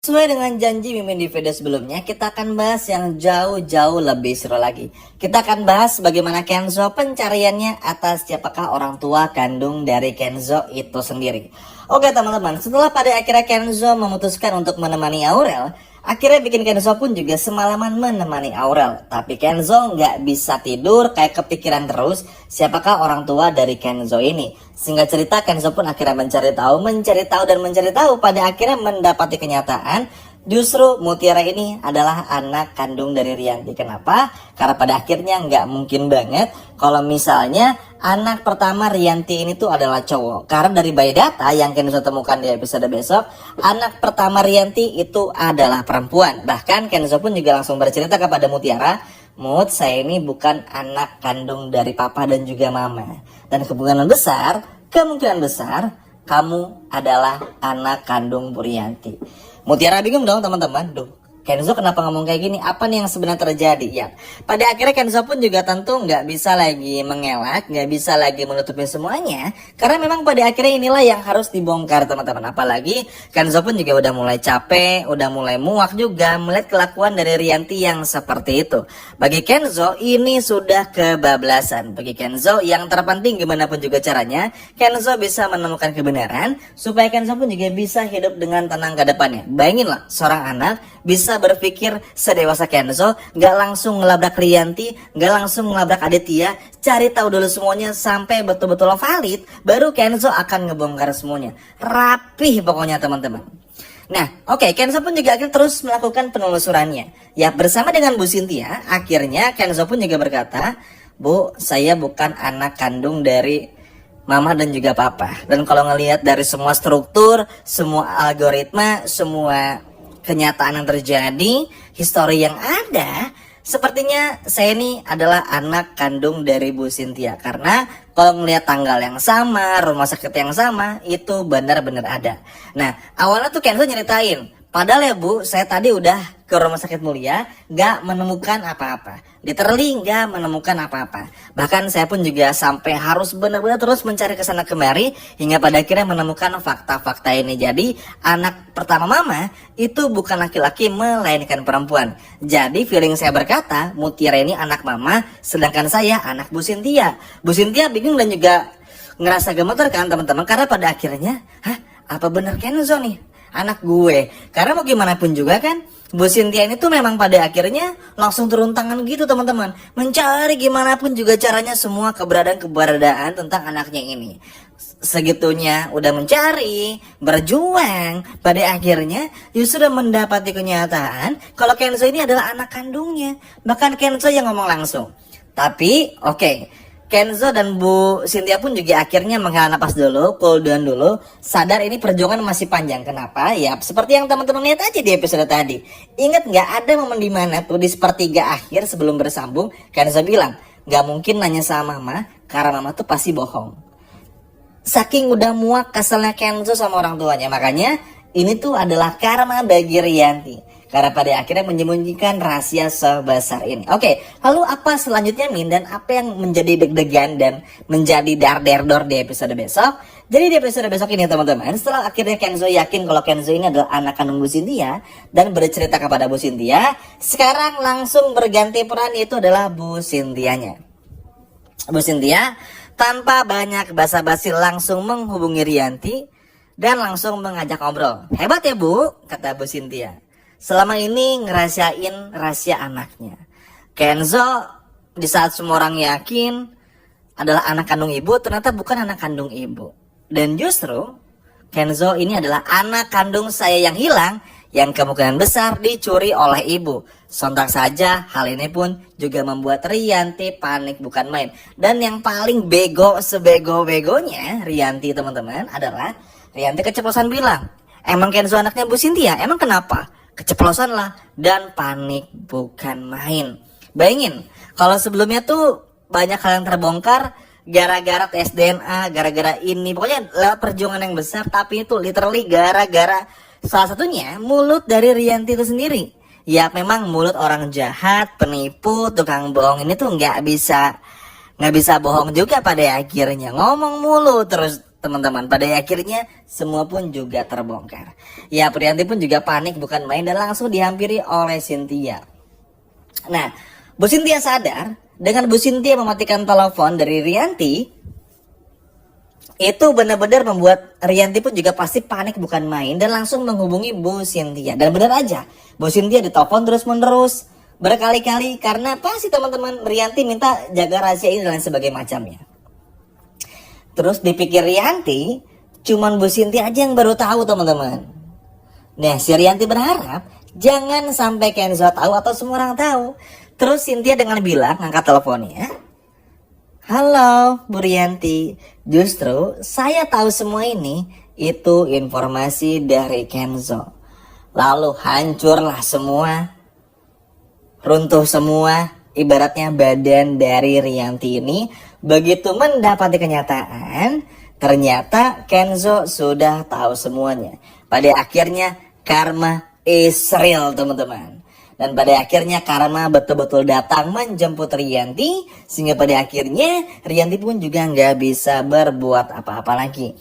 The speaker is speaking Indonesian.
Sesuai dengan janji Mimin di video sebelumnya, kita akan bahas yang jauh-jauh lebih seru lagi. Kita akan bahas bagaimana Kenzo pencariannya atas siapakah orang tua kandung dari Kenzo itu sendiri. Oke teman-teman, setelah pada akhirnya Kenzo memutuskan untuk menemani Aurel, akhirnya bikin Kenzo pun juga semalaman menemani Aurel. Tapi Kenzo nggak bisa tidur, kayak kepikiran terus siapakah orang tua dari Kenzo ini. Sehingga cerita Kenzo pun akhirnya mencari tahu. Pada akhirnya mendapati kenyataan justru Mutiara ini adalah anak kandung dari Rianti. Kenapa? Karena pada akhirnya nggak mungkin banget kalau misalnya anak pertama Rianti ini tuh adalah cowok. Karena dari biodata yang Kenzo temukan di episode besok, anak pertama Rianti itu adalah perempuan. Bahkan Kenzo pun juga langsung bercerita kepada Mutiara, Mut, saya ini bukan anak kandung dari papa dan juga mama. Dan kemungkinan besar kamu adalah anak kandung Bu Rianti. Mutiara bingung dong teman-teman. Duh, Kenzo kenapa ngomong kayak gini? Apa nih yang sebenarnya terjadi? Ya, pada akhirnya Kenzo pun juga tentu nggak bisa lagi mengelak, nggak bisa lagi menutupi semuanya. Karena memang pada akhirnya inilah yang harus dibongkar teman-teman. Apalagi Kenzo pun juga udah mulai capek, udah mulai muak juga melihat kelakuan dari Rianti yang seperti itu. Bagi Kenzo ini sudah kebablasan. Bagi Kenzo yang terpenting gimana pun juga caranya, Kenzo bisa menemukan kebenaran supaya Kenzo pun juga bisa hidup dengan tenang ke depannya. Bayangin lah, seorang anak bisa berpikir sedewasa Kenzo, gak langsung ngelabrak Rianti, gak langsung ngelabrak Aditya, cari tahu dulu semuanya sampai betul-betul valid, baru Kenzo akan ngebongkar semuanya. Rapih pokoknya teman-teman. Nah, oke, Kenzo pun juga akhirnya terus melakukan penelusurannya. Ya, bersama dengan Bu Cynthia, akhirnya Kenzo pun juga berkata, Bu, saya bukan anak kandung dari mama dan juga papa. Dan kalau ngelihat dari semua struktur, semua algoritma, semua kenyataan yang terjadi, histori yang ada, sepertinya saya ini adalah anak kandung dari Bu Cynthia. Karena kalau ngelihat tanggal yang sama, rumah sakit yang sama, itu benar-benar ada. Nah, awalnya tuh Kenzo nyeritain, padahal ya Bu, saya tadi udah ke rumah sakit Mulia, gak menemukan apa-apa. Literally gak menemukan apa-apa. Bahkan saya pun juga sampai harus benar-benar terus mencari kesana kemari, hingga pada akhirnya menemukan fakta-fakta ini. Jadi anak pertama mama itu bukan laki-laki melainkan perempuan. Jadi feeling saya berkata, Mutiara ini anak mama, sedangkan saya anak Bu Cynthia. Bu Cynthia bingung dan juga ngerasa gemeter kan teman-teman, karena pada akhirnya, apa benar Kenzo nih anak gue? Karena mau gimana pun juga kan, Bu Cynthia ini tuh memang pada akhirnya langsung turun tangan gitu teman-teman, mencari gimana pun juga caranya semua keberadaan tentang anaknya ini. Segitunya udah mencari, berjuang, pada akhirnya justru mendapati kenyataan kalau Kenzo ini adalah anak kandungnya. Bahkan Kenzo yang ngomong langsung. Tapi oke, Kenzo dan Bu Cynthia pun juga akhirnya menghela napas dulu, cool down dulu, sadar ini perjuangan masih panjang. Kenapa? Ya seperti yang teman-teman lihat aja di episode tadi. Ingat nggak, ada momen dimana tuh di sepertiga akhir sebelum bersambung, Kenzo bilang, nggak mungkin nanya sama mama, karena mama tuh pasti bohong. Saking udah muak keselnya Kenzo sama orang tuanya, makanya ini tuh adalah karma bagi Rianti. Karena pada akhirnya menyembunyikan rahasia sebesar ini. Oke, lalu apa selanjutnya Min? Dan apa yang menjadi deg-degan dan menjadi dar-der-dor di episode besok? Jadi di episode besok ini teman-teman, setelah akhirnya Kenzo yakin kalau Kenzo ini adalah anak kandung Bu Cynthia dan bercerita kepada Bu Cynthia, sekarang langsung berganti peran, itu adalah Bu Cynthianya. Bu Cynthia tanpa banyak basa-basi langsung menghubungi Rianti dan langsung mengajak ngobrol. Hebat ya Bu, kata Bu Cynthia. Selama ini ngerahasiain rahasia anaknya. Kenzo di saat semua orang yakin adalah anak kandung ibu, ternyata bukan anak kandung ibu. Dan justru Kenzo ini adalah anak kandung saya yang hilang, yang kemungkinan besar dicuri oleh ibu. Sontak saja hal ini pun juga membuat Rianti panik bukan main. Dan yang paling bego sebego-begonya Rianti teman-teman adalah Rianti keceplosan bilang, emang Kenzo anaknya Bu Cynthia? Emang kenapa? Keceplosan lah dan panik bukan main. Bayangin kalau sebelumnya tuh banyak hal yang terbongkar gara-gara tes DNA, gara-gara ini, pokoknya lewat perjuangan yang besar. Tapi itu literally gara-gara salah satunya mulut dari Rianti itu sendiri. Ya memang mulut orang jahat, penipu, tukang bohong ini tuh nggak bisa bohong juga pada akhirnya, ngomong mulu terus teman-teman. Pada akhirnya semua pun juga terbongkar. Ya, Priyanti pun juga panik bukan main dan langsung dihampiri oleh Cynthia. Nah, Bu Cynthia sadar dengan Bu Cynthia mematikan telepon dari Rianti, itu benar-benar membuat Rianti pun juga pasti panik bukan main dan langsung menghubungi Bu Cynthia. Dan benar aja, Bu Cynthia ditelepon terus-menerus berkali-kali karena pasti teman-teman Rianti minta jaga rahasia ini dan lain sebagainya macamnya. Terus dipikir Rianti, cuman Bu Cynthia aja yang baru tahu teman-teman. Nah, si Rianti berharap jangan sampai Kenzo tahu atau semua orang tahu. Terus Cynthia dengan bilang, angkat teleponnya. Halo Bu Rianti, justru saya tahu semua ini, itu informasi dari Kenzo. Lalu hancurlah semua, runtuh semua, ibaratnya badan dari Rianti ini. Begitu mendapati kenyataan, ternyata Kenzo sudah tahu semuanya. Pada akhirnya karma is real teman-teman. Dan pada akhirnya karma betul-betul datang menjemput Rianti. Sehingga pada akhirnya Rianti pun juga nggak bisa berbuat apa-apa lagi.